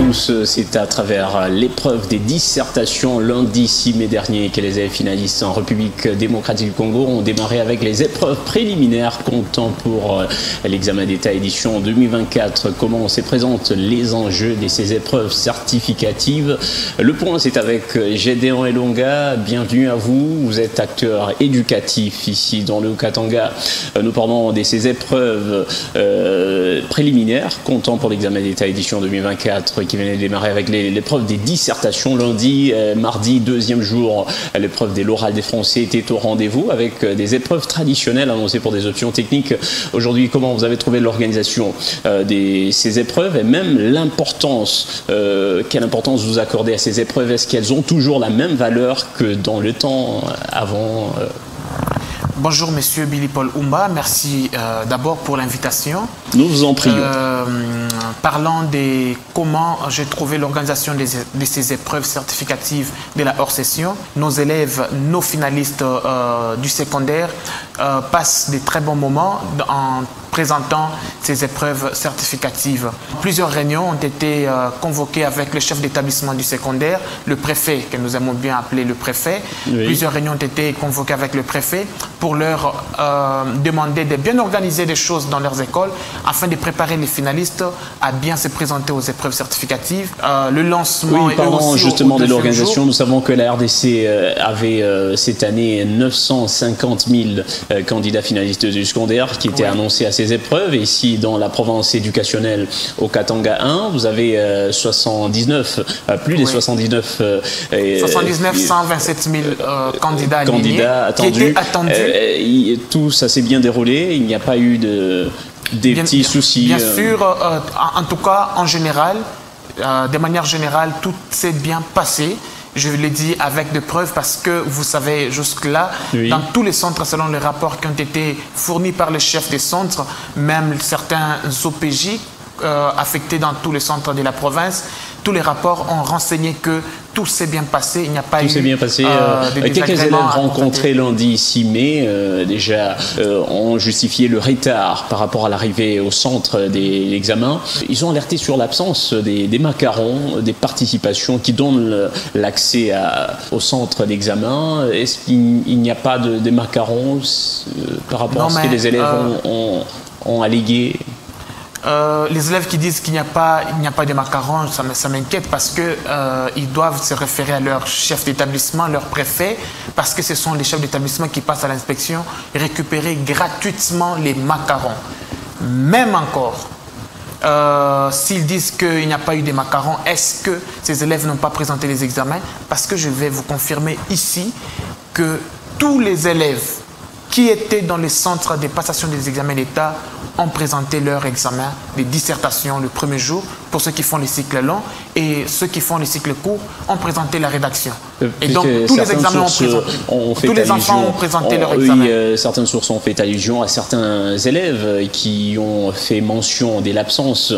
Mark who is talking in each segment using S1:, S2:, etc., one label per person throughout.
S1: tous, c'est à travers l'épreuve des dissertations lundi 6 mai dernier que les élèves finalistes en République démocratique du Congo ont démarré avec les épreuves préliminaires comptant pour l'examen d'État édition 2024. Comment se présentent les enjeux de ces épreuves certificatives? Le point, c'est avec Gédéon Elonga. Bienvenue à vous. Vous êtes acteur éducatif ici dans le Katanga. Nous parlons de ces épreuves préliminaires comptant pour l'examen d'État édition 2024 qui venait de démarrer avec l'épreuve des dissertations lundi, mardi, deuxième jour. L'épreuve des l'oral des Français était au rendez-vous avec des épreuves traditionnelles annoncées pour des options techniques. Aujourd'hui, comment vous avez trouvé l'organisation de ces épreuves et même l'importance, quelle importance vous accordez à ces épreuves? Est-ce qu'elles ont toujours la même valeur que dans le temps avant?
S2: Bonjour, monsieur Billy Paul Oumba. Merci d'abord pour l'invitation.
S1: Nous vous en prions.
S2: Parlant de comment j'ai trouvé l'organisation de ces épreuves certificatives de la hors-session, nos élèves, nos finalistes du secondaire passent de très bons moments en présentant ces épreuves certificatives. Plusieurs réunions ont été convoquées avec le chef d'établissement du secondaire, le préfet, que nous aimons bien appeler le préfet. Oui. Plusieurs réunions ont été convoquées avec le préfet pour leur demander de bien organiser des choses dans leurs écoles afin de préparer les finalistes à bien se présenter aux épreuves certificatives. Le lancement...
S1: Oui, parlons justement de l'organisation. Nous savons que la RDC avait cette année 950 000 candidats finalistes du secondaire qui étaient annoncés à ces épreuves. Et ici, dans la province éducationnelle au Katanga 1, vous avez 79, plus de 79...
S2: 127 000 candidats
S1: attendus.
S2: Qui étaient attendus.
S1: Tout ça s'est bien déroulé. Il n'y a pas eu des petits soucis.
S2: Bien sûr, en tout cas, en général, de manière générale, tout s'est bien passé. Je l'ai dit avec des preuves parce que vous savez, jusque-là, dans tous les centres, selon les rapports qui ont été fournis par les chefs des centres, même certains OPJ affectés dans tous les centres de la province, tous les rapports ont renseigné que tout s'est bien passé, il n'y a pas eu
S1: de quelques élèves rencontrés lundi 6 mai déjà ont justifié le retard par rapport à l'arrivée au centre de l'examen. Ils ont alerté sur l'absence des macarons, des participations qui donnent l'accès au centre d'examen. Est-ce qu'il n'y a pas de macarons par rapport à ce que les élèves ont allégué?
S2: Les élèves qui disent qu'il n'y a pas de macarons, ça m'inquiète parce qu'ils doivent se référer à leur chef d'établissement, leur préfet, parce que ce sont les chefs d'établissement qui passent à l'inspection et récupérer gratuitement les macarons. Même encore, s'ils disent qu'il n'y a pas eu de macarons, est-ce que ces élèves n'ont pas présenté les examens? Parce que je vais vous confirmer ici que tous les élèves qui étaient dans les centres de passation des examens d'État ont présenté leur examen de dissertation le premier jour pour ceux qui font les cycles longs et ceux qui font les cycles courts ont présenté la rédaction. Et donc tous les examens tous les enfants ont présenté leur examen.
S1: Oui, certaines sources ont fait allusion à certains élèves qui ont fait mention de l'absence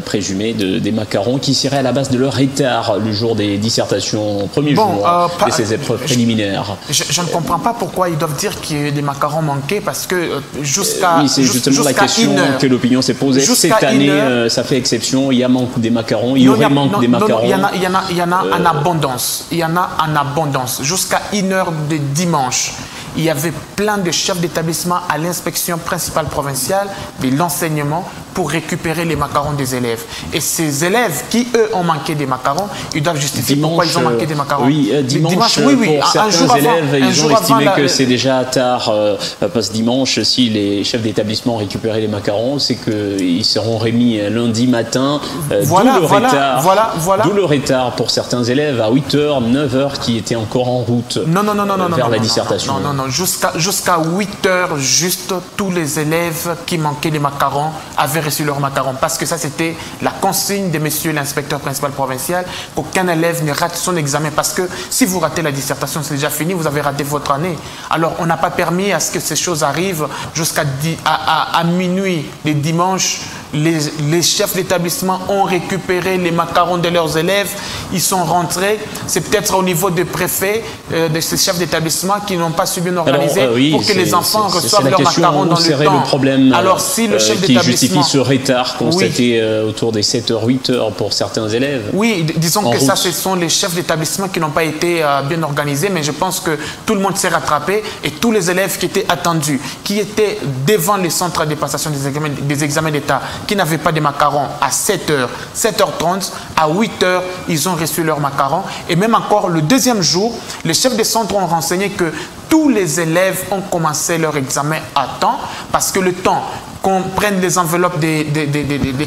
S1: présumée des macarons qui seraient à la base de leur retard le jour des dissertations, premier jour de ces épreuves préliminaires.
S2: Je ne comprends pas pourquoi ils doivent dire qu'il y a des macarons manqués parce que jusqu'à
S1: oui, c'est justement la question que l'opinion s'est posée. Cette année, ça fait exception, il y a manque des macarons, il y aurait manque des macarons.
S2: Il y en a en abondance. Il y en a en abondance. Jusqu'à 1h de dimanche, il y avait plein de chefs d'établissement à l'inspection principale provinciale de l'enseignement pour récupérer les macarons des élèves. Et ces élèves qui, eux, ont manqué des macarons, ils doivent justifier pourquoi ils ont manqué des macarons.
S1: Oui, dimanche, pour certains élèves, ils ont estimé que c'est déjà tard, parce que dimanche, si les chefs d'établissement récupéraient les macarons, c'est qu'ils seront remis lundi matin. D'où le retard pour certains élèves à 8h, 9h qui étaient encore en route vers la dissertation.
S2: Non, jusqu'à 8h, juste tous les élèves qui manquaient des macarons avaient reçu leurs macarons. Parce que ça, c'était la consigne de monsieur l'inspecteur principal provincial, qu'aucun élève ne rate son examen. Parce que si vous ratez la dissertation, c'est déjà fini, vous avez raté votre année. Alors, on n'a pas permis à ce que ces choses arrivent jusqu'à minuit les dimanches les chefs d'établissement ont récupéré les macarons de leurs élèves, ils sont rentrés. C'est peut-être au niveau des préfets, de ces chefs d'établissement qui n'ont pas su bien organiser pour que les enfants reçoivent leurs macarons dans le temps.
S1: Le problème
S2: alors, si le chef
S1: qui
S2: d'établissement...
S1: justifie ce retard constaté autour des 7h, 8h pour certains élèves.
S2: Oui, disons que ça, ce sont les chefs d'établissement qui n'ont pas été bien organisés, mais je pense que tout le monde s'est rattrapé et tous les élèves qui étaient attendus, qui étaient devant les centres de passation des examens d'État, qui n'avaient pas de macarons à 7h, 7h30, à 8h, ils ont reçu leurs macarons. Et même encore le deuxième jour, les chefs des centres ont renseigné que tous les élèves ont commencé leur examen à temps, parce que le temps qu'on prenne les enveloppes des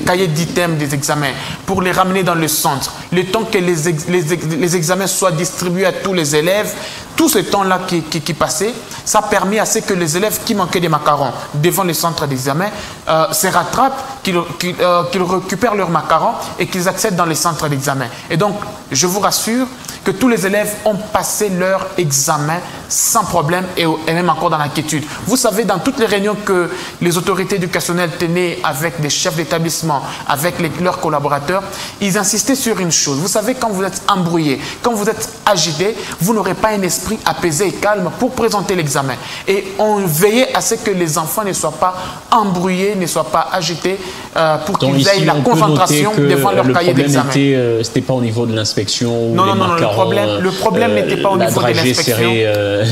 S2: cahiers d'items des examens pour les ramener dans le centre, le temps que les examens soient distribués à tous les élèves, tout ce temps-là qui passait, ça a permis à ce que les élèves qui manquaient des macarons devant les centres d'examen se rattrapent, qu'ils récupèrent leurs macarons et qu'ils accèdent dans les centres d'examen. Et donc, je vous rassure que tous les élèves ont passé leur examen sans problème et même encore dans l'inquiétude. Vous savez, dans toutes les réunions que les autorités éducationnelles tenaient avec des chefs d'établissement, avec leurs collaborateurs, ils insistaient sur une chose. Vous savez, quand vous êtes embrouillé, quand vous êtes agité, vous n'aurez pas un esprit apaisé et calme pour présenter l'examen. Et on veillait à ce que les enfants ne soient pas embrouillés, ne soient pas agités pour qu'ils aient la concentration devant leur cahier d'examen.
S1: Ce n'était pas au niveau de l'inspection ou
S2: non, le problème n'était pas au niveau de l'inspection.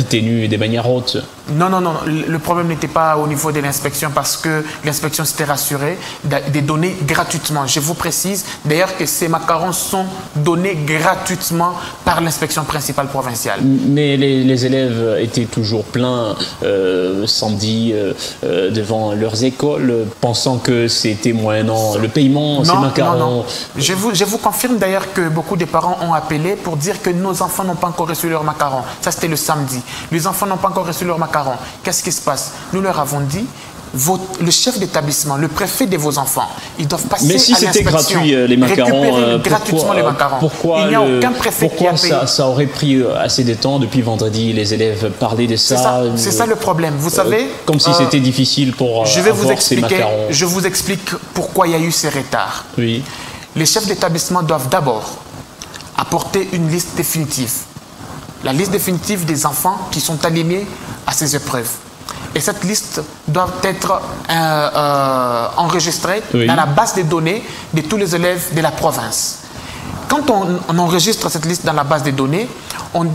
S1: Tenu de manière haute.
S2: Non, le problème n'était pas au niveau de l'inspection parce que l'inspection s'était rassurée des données gratuitement. Je vous précise d'ailleurs que ces macarons sont donnés gratuitement par l'inspection principale provinciale.
S1: Mais les élèves étaient toujours pleins samedi devant leurs écoles, pensant que c'était moyennant le paiement, ces macarons.
S2: Non. Je vous confirme d'ailleurs que beaucoup de parents ont appelé pour dire que nos enfants n'ont pas encore reçu leurs macarons. Ça, c'était le samedi. Les enfants n'ont pas encore reçu leurs macarons. Qu'est-ce qui se passe? Nous leur avons dit, le chef d'établissement, le préfet de vos enfants, ils doivent passer à l'inspection.
S1: Mais si c'était gratuit, les macarons,
S2: gratuitement les macarons.
S1: Pourquoi
S2: il n'y a aucun préfet qui a payé.
S1: Ça aurait pris assez de temps depuis vendredi, les élèves parlaient de ça.
S2: C'est ça le problème. Vous savez,
S1: comme si c'était difficile pour avoir ces macarons.
S2: Je vous explique pourquoi il y a eu ces retards.
S1: Oui.
S2: Les chefs d'établissement doivent d'abord apporter une liste définitive. La liste définitive des enfants qui sont alignés à ces épreuves. Et cette liste doit être enregistrée dans la base de données de tous les élèves de la province. Quand on enregistre cette liste dans la base des données,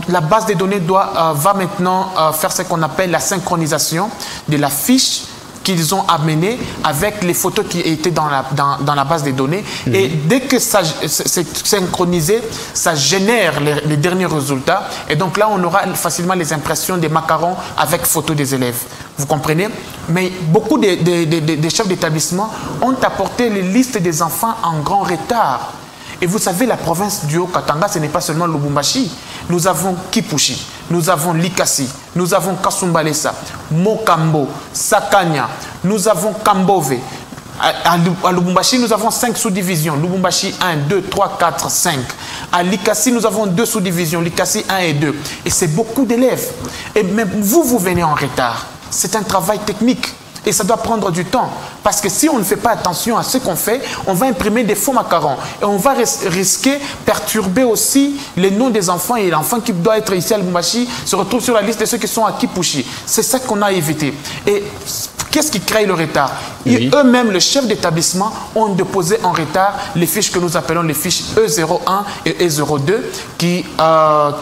S2: la base des données va maintenant faire ce qu'on appelle la synchronisation de la fiche qu'ils ont amené avec les photos qui étaient dans la base des données. Et dès que c'est synchronisé, ça génère les derniers résultats. Et donc là, on aura facilement les impressions des macarons avec photos des élèves. Vous comprenez? Mais beaucoup des chefs d'établissement ont apporté les listes des enfants en grand retard. Et vous savez, la province du Haut-Katanga, ce n'est pas seulement Lubumbashi. Nous avons Kipushi, nous avons Likasi, nous avons Kasumbalesa, Mokambo, Sakanya, nous avons Kambove. À Lubumbashi, nous avons 5 sous-divisions. Lubumbashi 1, 2, 3, 4, 5. À Likasi, nous avons 2 sous-divisions. Likasi 1 et 2. Et c'est beaucoup d'élèves. Et même vous venez en retard. C'est un travail technique. Et ça doit prendre du temps. Parce que si on ne fait pas attention à ce qu'on fait, on va imprimer des faux macarons. Et on va risquer perturber aussi les noms des enfants. Et l'enfant qui doit être ici à Lubumbashi se retrouve sur la liste de ceux qui sont à Kipushi. C'est ça qu'on a évité. Et qu'est-ce qui crée le retard? Eux-mêmes, le chef d'établissement, ont déposé en retard les fiches que nous appelons les fiches E01 et E02, qui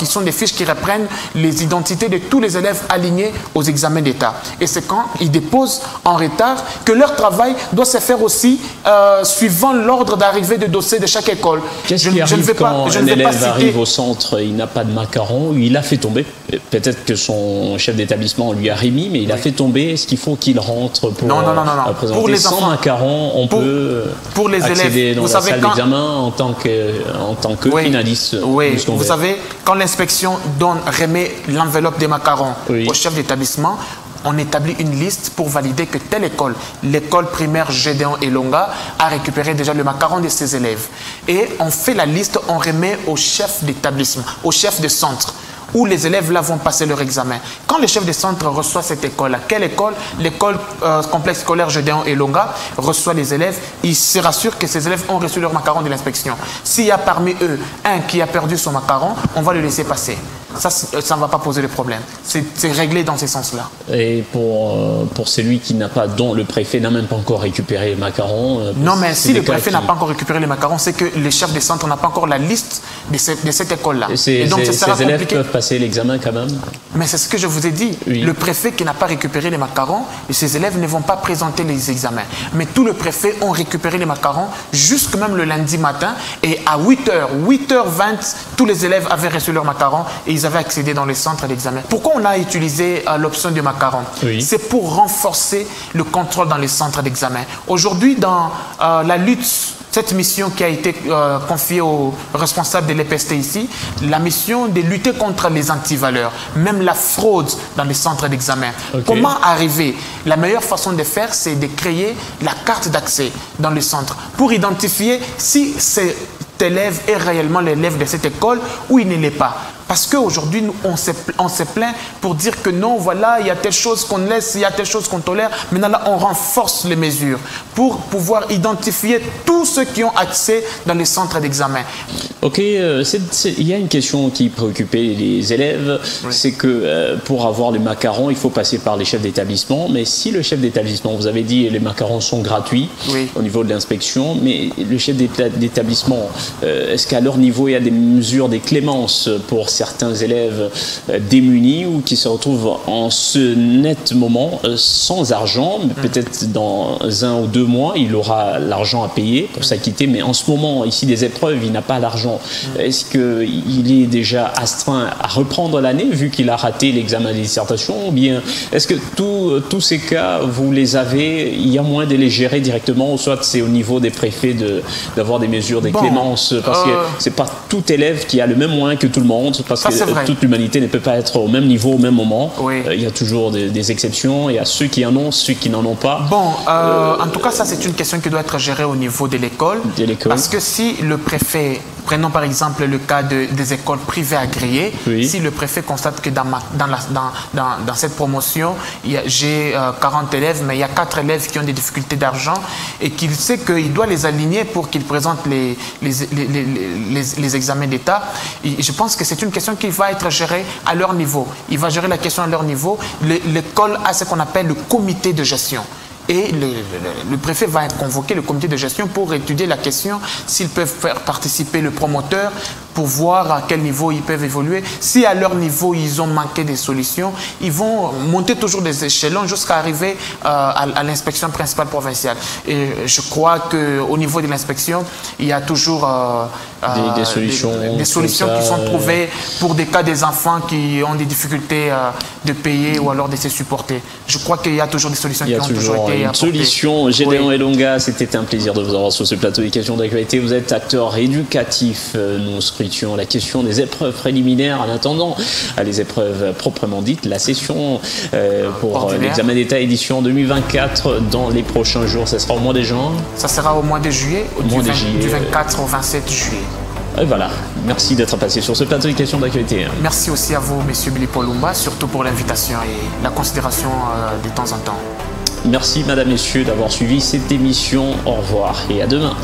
S2: sont des fiches qui reprennent les identités de tous les élèves alignés aux examens d'État. Et c'est quand ils déposent en retard que leur travail doit se faire aussi suivant l'ordre d'arrivée de dossier de chaque école.
S1: Qu'est-ce qui arrive quand un élève arrive au centre, il n'a pas de macaron, il a fait tomber? Peut-être que son chef d'établissement lui a remis, mais il a fait tomber. Est-ce qu'il faut qu'il rentre pour présenter
S2: pour les
S1: sans
S2: enfants,
S1: macaron? On peut
S2: pour les
S1: accéder
S2: élèves,
S1: dans la salle d'examen en tant que finaliste.
S2: Oui, vous savez, quand l'inspection remet l'enveloppe des macarons au chef d'établissement, on établit une liste pour valider que telle école, l'école primaire Gédéon Elonga, a récupéré déjà le macaron de ses élèves. Et on fait la liste, on remet au chef d'établissement, au chef de centre. où les élèves là vont passer leur examen. Quand le chef de centre reçoit cette école-là, quelle école? L'école complexe scolaire Gédéon Elonga reçoit les élèves. Il se rassure que ces élèves ont reçu leur macaron de l'inspection. S'il y a parmi eux un qui a perdu son macaron, on va le laisser passer. Ça ne va pas poser de problème. C'est réglé dans ces sens-là.
S1: Et pour celui qui n'a pas, dont le préfet n'a même pas encore récupéré les macarons...
S2: non, mais si le préfet n'a pas encore récupéré les macarons, c'est que le chef de centre n'a pas encore la liste de cette école-là.
S1: Et donc, ces élèves peuvent passer l'examen quand même?
S2: Mais c'est ce que je vous ai dit. Oui. Le préfet qui n'a pas récupéré les macarons, ces élèves ne vont pas présenter les examens. Mais tous les préfets ont récupéré les macarons jusque même le lundi matin. Et à 8h20, tous les élèves avaient reçu leurs macarons et ils avaient accédé dans les centres d'examen. Pourquoi on a utilisé l'option du macaron? Oui. C'est pour renforcer le contrôle dans les centres d'examen. Aujourd'hui, dans la lutte, cette mission qui a été confiée aux responsables de l'EPST ici, la mission de lutter contre les antivaleurs, même la fraude dans les centres d'examen. Okay. Comment arriver? La meilleure façon de faire, c'est de créer la carte d'accès dans le centre pour identifier si cet élève est réellement l'élève de cette école ou il ne l'est pas. Parce qu'aujourd'hui, on se plaint pour dire que non, voilà, il y a telle chose qu'on laisse, il y a telle chose qu'on tolère. Maintenant, là, on renforce les mesures pour pouvoir identifier tous ceux qui ont accès dans les centres d'examen.
S1: Ok, il y a une question qui préoccupait les élèves, oui. C'est que pour avoir les macarons, il faut passer par les chefs d'établissement. Mais si le chef d'établissement, vous avez dit, les macarons sont gratuits oui. Au niveau de l'inspection, mais le chef d'établissement, est-ce qu'à leur niveau, il y a des mesures, des clémences pour certains élèves démunis ou qui se retrouvent en ce net moment sans argent, peut-être dans 1 ou 2 mois, il aura l'argent à payer pour s'acquitter, mais en ce moment, ici, des épreuves, il n'a pas l'argent. Est-ce qu'il est déjà astreint à reprendre l'année vu qu'il a raté l'examen de dissertation, ou bien est-ce que tous ces cas, vous les avez, il y a moyen de les gérer directement, ou soit c'est au niveau des préfets d'avoir des mesures, des clémences, parce que c'est pas tout élève qui a le même moyen que tout le monde, parce que toute l'humanité ne peut pas être au même niveau au même moment. Oui. Il y a toujours des exceptions. Il y a ceux qui en ont, ceux qui n'en ont pas.
S2: Bon, en tout cas, ça c'est une question qui doit être gérée au niveau de l'école. Parce que si le préfet, prenons par exemple le cas des écoles privées agréées, oui. Si le préfet constate que dans cette promotion, j'ai 40 élèves, mais il y a 4 élèves qui ont des difficultés d'argent et qu'il sait qu'il doit les aligner pour qu'ils présentent les examens d'État, je pense que c'est une question qui va être gérée à leur niveau. Il va gérer la question à leur niveau. L'école a ce qu'on appelle le comité de gestion. Et le préfet va convoquer le comité de gestion pour étudier la question, s'ils peuvent faire participer le promoteur pour voir à quel niveau ils peuvent évoluer. Si à leur niveau, ils ont manqué des solutions, ils vont monter toujours des échelons jusqu'à arriver à l'inspection principale provinciale. Et je crois qu'au niveau de l'inspection, il y a toujours
S1: des solutions
S2: qui sont trouvées pour des cas des enfants qui ont des difficultés de payer ou alors de se supporter. Je crois qu'il y a toujours des solutions qui ont toujours été
S1: une solution. Gédéon Elonga, c'était un plaisir de vous avoir sur ce plateau des questions d'actualité. Vous êtes acteur éducatif. Nous scrutions la question des épreuves préliminaires en attendant les épreuves proprement dites. La session pour l'examen d'État édition 2024 dans les prochains jours, ça sera au mois de juin.
S2: Ça sera au mois de juillet, du 24 au 27 juillet.
S1: Et voilà, merci d'être passé sur ce plateau des questions d'actualité.
S2: Merci aussi à vous, M. Billy Polumba, surtout pour l'invitation et la considération de temps en temps.
S1: Merci, madame, messieurs, d'avoir suivi cette émission. Au revoir et à demain.